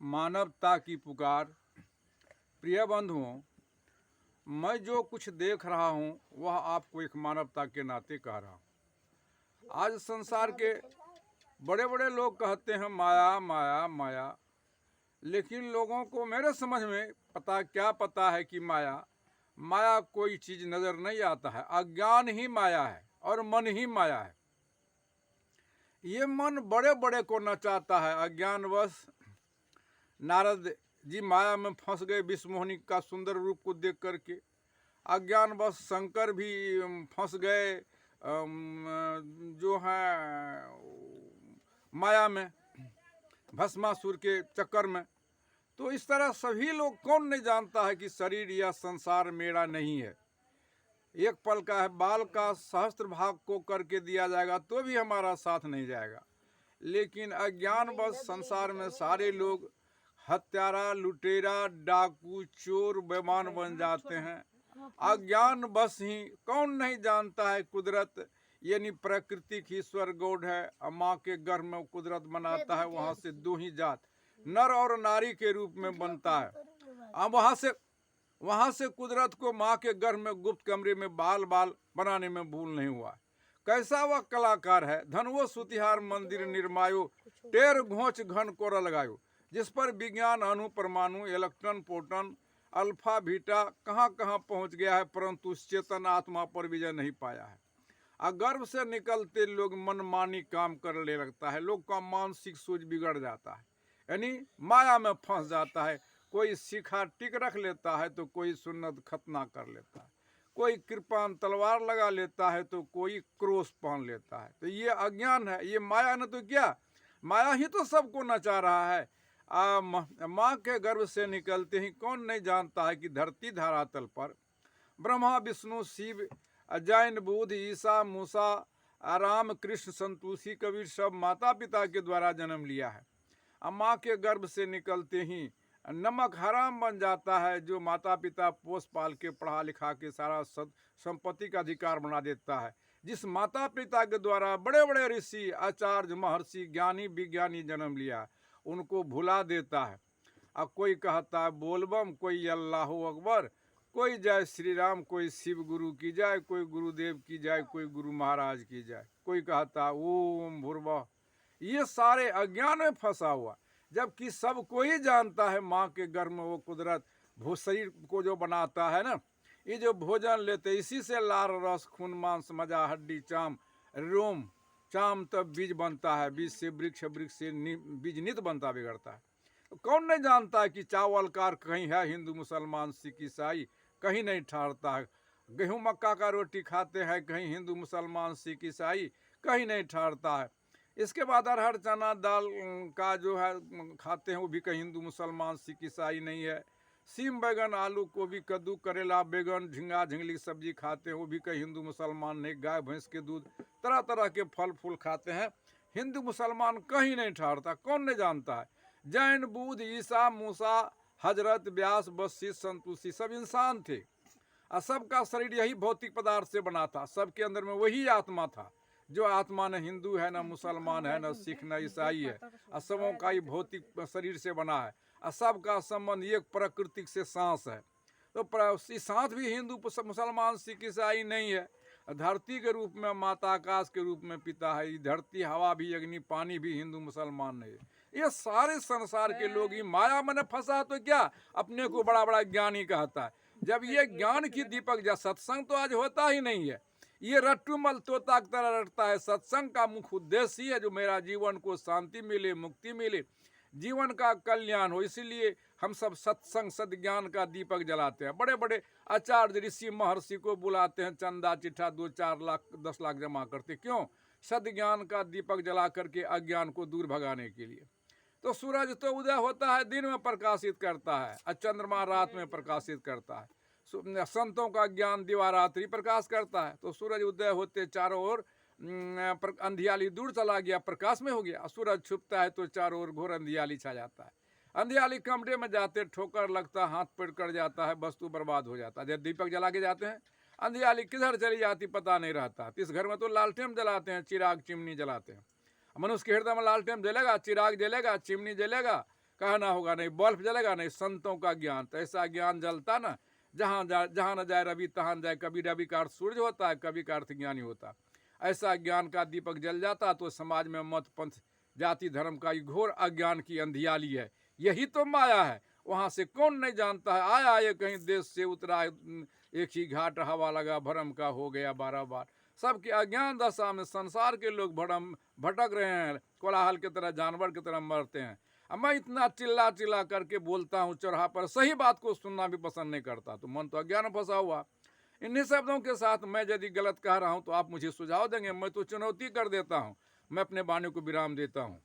मानवता की पुकार। प्रिय बंधुओं, मैं जो कुछ देख रहा हूँ वह आपको एक मानवता के नाते कह रहा हूँ। आज संसार के बड़े बड़े लोग कहते हैं माया माया माया, लेकिन लोगों को मेरे समझ में क्या पता है कि माया माया कोई चीज़ नज़र नहीं आता है। अज्ञान ही माया है और मन ही माया है। ये मन बड़े बड़े को नचाता है। अज्ञानवश नारद जी माया में फंस गए विश्वमोहिनी का सुंदर रूप को देख करके। अज्ञानवश शंकर भी फंस गए जो है माया में, भस्मासुर के चक्कर में। तो इस तरह सभी लोग, कौन नहीं जानता है कि शरीर या संसार मेरा नहीं है। एक पल का है, बाल का सहस्त्र भाग को करके दिया जाएगा तो भी हमारा साथ नहीं जाएगा। लेकिन अज्ञानवश संसार में सारे लोग हत्यारा, लुटेरा, डाकू, चोर, बेईमान बन जाते हैं। अज्ञान बस ही कौन नहीं जानता है कुदरत यानी प्रकृति की ईश्वर गॉड है। माँ के गर्भ में कुदरत बनाता है, वहाँ से दो ही जात नर और नारी के रूप में बनता है। अब वहाँ से कुदरत को माँ के गर्भ में गुप्त कमरे में बाल बनाने में भूल नहीं हुआ। कैसा वह कलाकार है। धनवो सुतिहार मंदिर निर्मायो, टेर घोंच घन कोरा लगायो, जिस पर विज्ञान अणु परमाणु इलेक्ट्रॉन प्रोटॉन अल्फा बीटा कहाँ कहाँ पहुँच गया है, परंतु उस चेतन आत्मा पर विजय नहीं पाया है। गर्भ से निकलते लोग मनमानी काम करने लगता है। लोग का मानसिक सोच बिगड़ जाता है, यानी माया में फंस जाता है। कोई शिखा टिक रख लेता है तो कोई सुन्नत खतना कर लेता है, कोई कृपान तलवार लगा लेता है तो कोई क्रोश पहन लेता है। तो ये अज्ञान है, ये माया न तो क्या, माया ही तो सबको नचा रहा है। माँ के गर्भ से निकलते ही कौन नहीं जानता है कि धरती धरातल पर ब्रह्मा विष्णु शिव जैन बुद्ध ईसा मूसा राम कृष्ण संतोषी कबीर सब माता पिता के द्वारा जन्म लिया है। माँ के गर्भ से निकलते ही नमक हराम बन जाता है, जो माता पिता पोस पाल के पढ़ा लिखा के सारा संपत्ति का अधिकार बना देता है। जिस माता पिता के द्वारा बड़े बड़े ऋषि आचार्य महर्षि ज्ञानी विज्ञानी जन्म लिया, उनको भुला देता है। अब कोई कहता है बोलबम, कोई अल्लाह अकबर, कोई जय श्री राम, कोई शिव गुरु की जाए, कोई गुरुदेव की जाए, कोई गुरु महाराज की जाए, कोई कहता ओम भूर्भुवः। ये सारे अज्ञान में फंसा हुआ, जबकि सब कोई जानता है माँ के गर्भ में वो कुदरत शरीर को जो बनाता है ना, ये जो भोजन लेते इसी से लार रस खून मांस मजा हड्डी चाम रोम चाम तब बीज बनता है। बीज से वृक्ष, वृक्ष से बीज नित बनता बिगड़ता है। तो कौन नहीं जानता है कि चावल कार कहीं है हिंदू मुसलमान सिख ईसाई, कहीं नहीं ठहरता है। गेहूँ मक्का का रोटी खाते हैं कहीं हिंदू मुसलमान सिख ईसाई, कहीं नहीं ठहरता है। इसके बाद अरहर चना दाल का जो है खाते हैं, वो भी कहीं हिंदू मुसलमान सिख ईसाई नहीं है। सीम बैगन आलू गोभी कद्दू करेला बैगन झिंगा झिंगली सब्जी खाते हैं, वो भी कहीं हिंदू मुसलमान नहीं। गाय भैंस के दूध तरह तरह के फल फूल खाते हैं, हिंदू मुसलमान कहीं नहीं ठहरता। कौन नहीं जानता है जैन बुद्ध ईसा मूसा हजरत व्यास वशिष्ठ संतोषी सब इंसान थे, और सबका शरीर यही भौतिक पदार्थ से बना था। सबके अंदर में वही आत्मा था। जो आत्मा न हिंदू है, न मुसलमान है, न सिख, न ईसाई है, और सबों का ही भौतिक शरीर से बना है। और सबका संबंध एक प्राकृतिक से सांस है। तो सांस भी हिंदू मुसलमान सिख ईसाई नहीं है। धरती के रूप में माता, आकाश के रूप में पिता है। धरती हवा भी अग्नि पानी भी हिंदू मुसलमान नहीं है। ये सारे संसार के लोग ही माया में फंसा तो क्या अपने को बड़ा बड़ा ज्ञानी कहता है। जब ये ज्ञान की दीपक जा सत्संग तो आज होता ही नहीं है। ये रट्टूमल तोता की तरह रटता है। सत्संग का मुख्य उद्देश्य ही है जो मेरा जीवन को शांति मिले, मुक्ति मिले, जीवन का कल्याण हो। इसीलिए हम सब सत्संग सद्ज्ञान का दीपक जलाते हैं। बड़े बड़े आचार्य ऋषि महर्षि को बुलाते हैं, चंदा चिट्ठा 2-4 लाख 10 लाख जमा करते, क्यों? सद्ज्ञान का दीपक जला करके अज्ञान को दूर भगाने के लिए। तो सूरज तो उदय होता है दिन में प्रकाशित करता है, और चंद्रमा रात में प्रकाशित करता है। संतों का ज्ञान दिवारात्रि प्रकाश करता है। तो सूरज उदय होते चारों ओर अंधियाली दूर चला गया, प्रकाश में हो गया। सूरज छुपता है तो चारों ओर घोर अंधियाली छा जाता है। अंधियाली कमरे में जाते ठोकर लगता, हाथ पैर कट जाता है, वस्तु बर्बाद हो जाता है। जब दीपक जला के जाते हैं, अंधियाली किधर चली जाती पता नहीं रहता। इस घर में तो लालटेन जलाते हैं, चिराग चिमनी जलाते हैं। मनुष्य के हृदय में लालटेन जलेगा, चिराग जलेगा, चिमनी जलेगा, कहना होगा नहीं, बल्ब जलेगा नहीं, संतों का ज्ञान। तो ऐसा ज्ञान जलता ना, जहाँ न जाए रवि तहाँ जाए। कभी रवि का अर्थ सूर्य होता है, कभी का अर्थ ज्ञानी होता है। ऐसा ज्ञान का दीपक जल जाता तो समाज में मत पंथ जाति धर्म का घोर अज्ञान की अंधियाली है। यही तो माया है, वहाँ से कौन नहीं जानता है। आया ये कहीं देश से उतरा, एक ही घाट हवा लगा, भरम का हो गया 12 बार। सबके अज्ञान दशा में संसार के लोग भटक रहे हैं, कोलाहल की तरह, जानवर की तरह मरते हैं। अब मैं इतना चिल्ला चिल्ला करके बोलता हूँ चौराहा पर, सही बात को सुनना भी पसंद नहीं करता, तो मन तो अज्ञान फंसा हुआ। इन्हीं शब्दों के साथ मैं यदि गलत कह रहा हूँ तो आप मुझे सुझाव देंगे, मैं तो चुनौती कर देता हूँ। मैं अपने वाणी को विराम देता हूँ।